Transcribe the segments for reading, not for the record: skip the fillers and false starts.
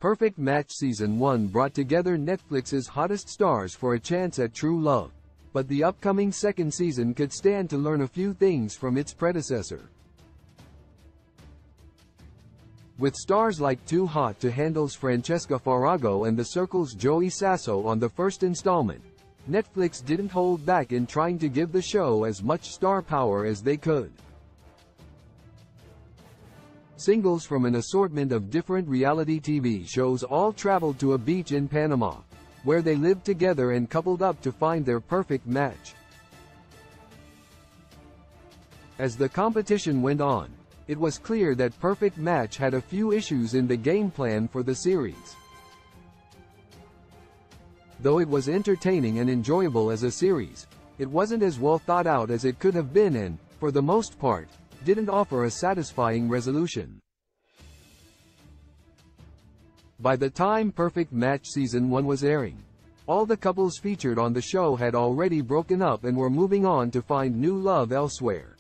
Perfect Match Season 1 brought together Netflix's hottest stars for a chance at true love, but the upcoming second season could stand to learn a few things from its predecessor. With stars like Too Hot to Handle's Francesca Farago and The Circle's Joey Sasso on the first installment, Netflix didn't hold back in trying to give the show as much star power as they could. Singles from an assortment of different reality TV shows all traveled to a beach in Panama, where they lived together and coupled up to find their perfect match. As the competition went on, it was clear that Perfect Match had a few issues in the game plan for the series. Though it was entertaining and enjoyable as a series, it wasn't as well thought out as it could have been and, for the most part, didn't offer a satisfying resolution. By the time Perfect Match Season 1 was airing, all the couples featured on the show had already broken up and were moving on to find new love elsewhere.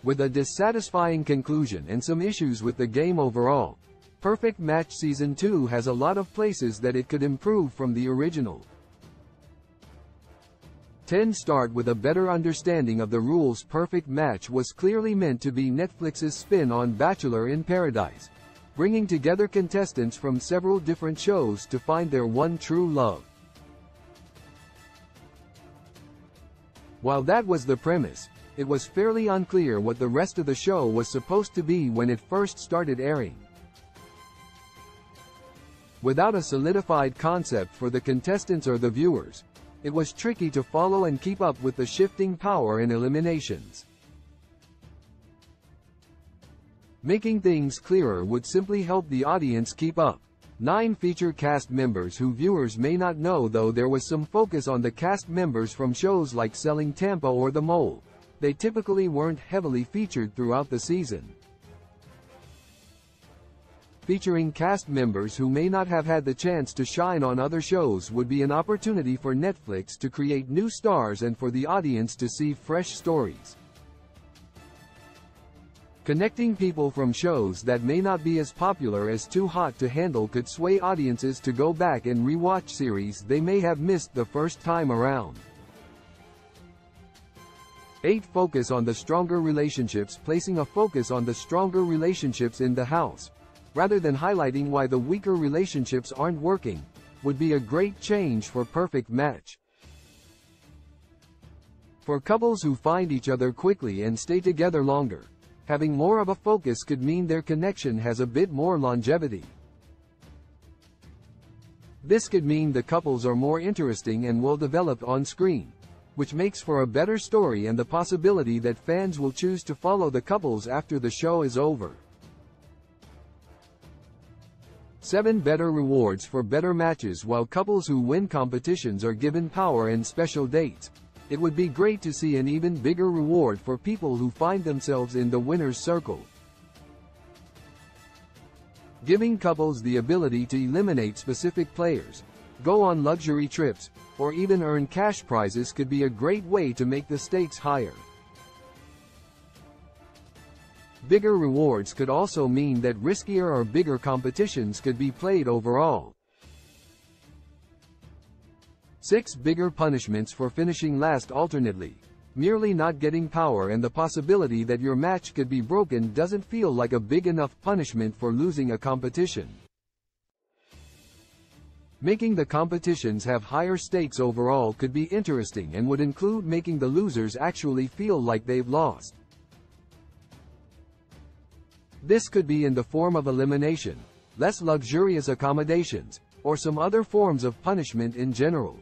With a dissatisfying conclusion and some issues with the game overall, Perfect Match Season 2 has a lot of places that it could improve from the original. 10. Start with a better understanding of the rules. Perfect Match was clearly meant to be Netflix's spin on Bachelor in Paradise, bringing together contestants from several different shows to find their one true love. While that was the premise, it was fairly unclear what the rest of the show was supposed to be when it first started airing. Without a solidified concept for the contestants or the viewers, it was tricky to follow and keep up with the shifting power and eliminations. Making things clearer would simply help the audience keep up. 9. Feature cast members who viewers may not know. Though there was some focus on the cast members from shows like Selling Tampa or The Mole, they typically weren't heavily featured throughout the season. Featuring cast members who may not have had the chance to shine on other shows would be an opportunity for Netflix to create new stars and for the audience to see fresh stories. Connecting people from shows that may not be as popular as Too Hot to Handle could sway audiences to go back and re-watch series they may have missed the first time around. 8. Focus on the stronger relationships. Placing a focus on the stronger relationships in the house, rather than highlighting why the weaker relationships aren't working, would be a great change for Perfect Match. For couples who find each other quickly and stay together longer, having more of a focus could mean their connection has a bit more longevity. This could mean the couples are more interesting and well developed on screen, which makes for a better story and the possibility that fans will choose to follow the couples after the show is over. 7. Better rewards for better matches. While couples who win competitions are given power and special dates, it would be great to see an even bigger reward for people who find themselves in the winner's circle. Giving couples the ability to eliminate specific players, go on luxury trips, or even earn cash prizes could be a great way to make the stakes higher. Bigger rewards could also mean that riskier or bigger competitions could be played overall. 6. Bigger punishments for finishing last. Alternately, merely not getting power and the possibility that your match could be broken doesn't feel like a big enough punishment for losing a competition. Making the competitions have higher stakes overall could be interesting and would include making the losers actually feel like they've lost. This could be in the form of elimination, less luxurious accommodations, or some other forms of punishment in general.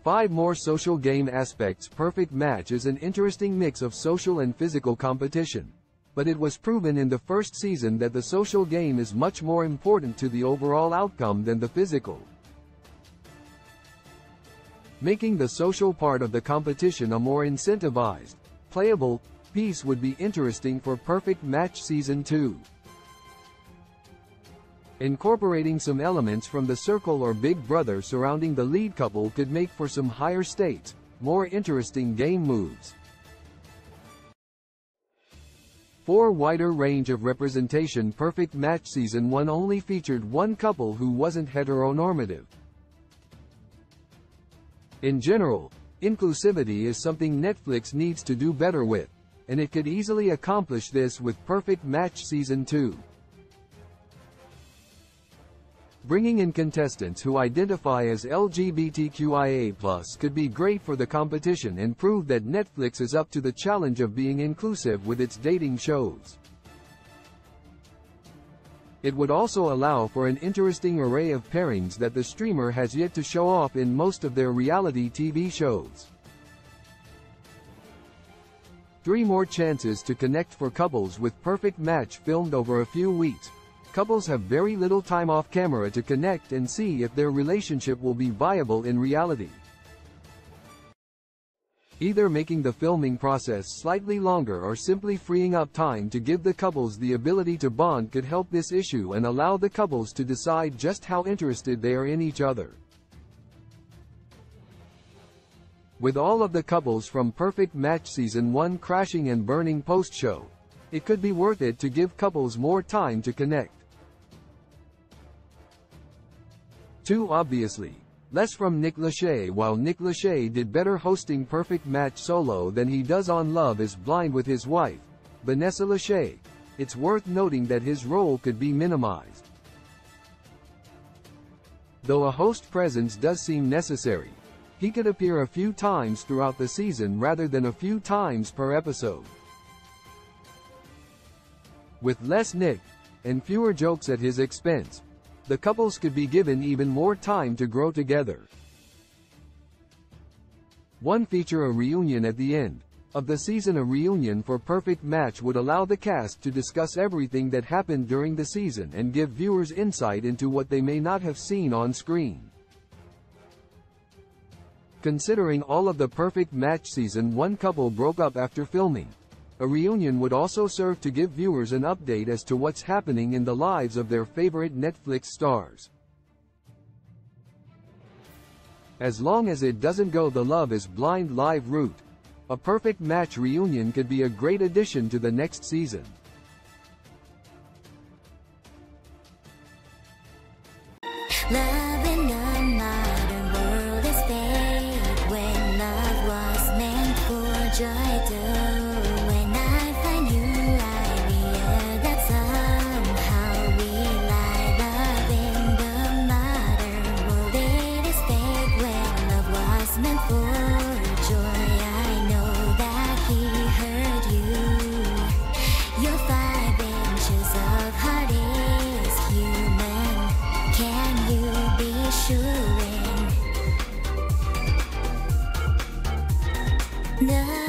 5. More social game aspects. Perfect Match is an interesting mix of social and physical competition, but it was proven in the first season that the social game is much more important to the overall outcome than the physical. Making the social part of the competition a more incentivized, playable piece would be interesting for Perfect Match Season 2. Incorporating some elements from The Circle or Big Brother surrounding the lead couple could make for some higher stakes, more interesting game moves. For wider range of representation, Perfect Match Season 1 only featured one couple who wasn't heteronormative. In general, inclusivity is something Netflix needs to do better with, and it could easily accomplish this with Perfect Match Season 2. Bringing in contestants who identify as LGBTQIA+ could be great for the competition and prove that Netflix is up to the challenge of being inclusive with its dating shows. It would also allow for an interesting array of pairings that the streamer has yet to show off in most of their reality TV shows. 3 more chances to connect for couples with Perfect Match filmed over a few weeks. Couples have very little time off camera to connect and see if their relationship will be viable in reality. Either making the filming process slightly longer or simply freeing up time to give the couples the ability to bond could help this issue and allow the couples to decide just how interested they are in each other. With all of the couples from Perfect Match Season 1 crashing and burning post-show, it could be worth it to give couples more time to connect. 2. Obviously, less from Nick Lachey. While Nick Lachey did better hosting Perfect Match solo than he does on Love is Blind with his wife, Vanessa Lachey, it's worth noting that his role could be minimized. Though a host presence does seem necessary, he could appear a few times throughout the season rather than a few times per episode. With less Nick, and fewer jokes at his expense, the couples could be given even more time to grow together. 1. Feature a reunion at the end of the season. A reunion for Perfect Match would allow the cast to discuss everything that happened during the season and give viewers insight into what they may not have seen on screen. Considering all of the Perfect Match Season 1 couple broke up after filming, a reunion would also serve to give viewers an update as to what's happening in the lives of their favorite Netflix stars. As long as it doesn't go the Love is Blind live route, a Perfect Match reunion could be a great addition to the next season. Love in the modern world is fake when love was meant for joy too. When I find you, I realize that somehow we lie. Love in the modern world, it is fake when love was meant for joy. I know that he hurt you. Your 5 inches of heart is human. Can you be sure? No.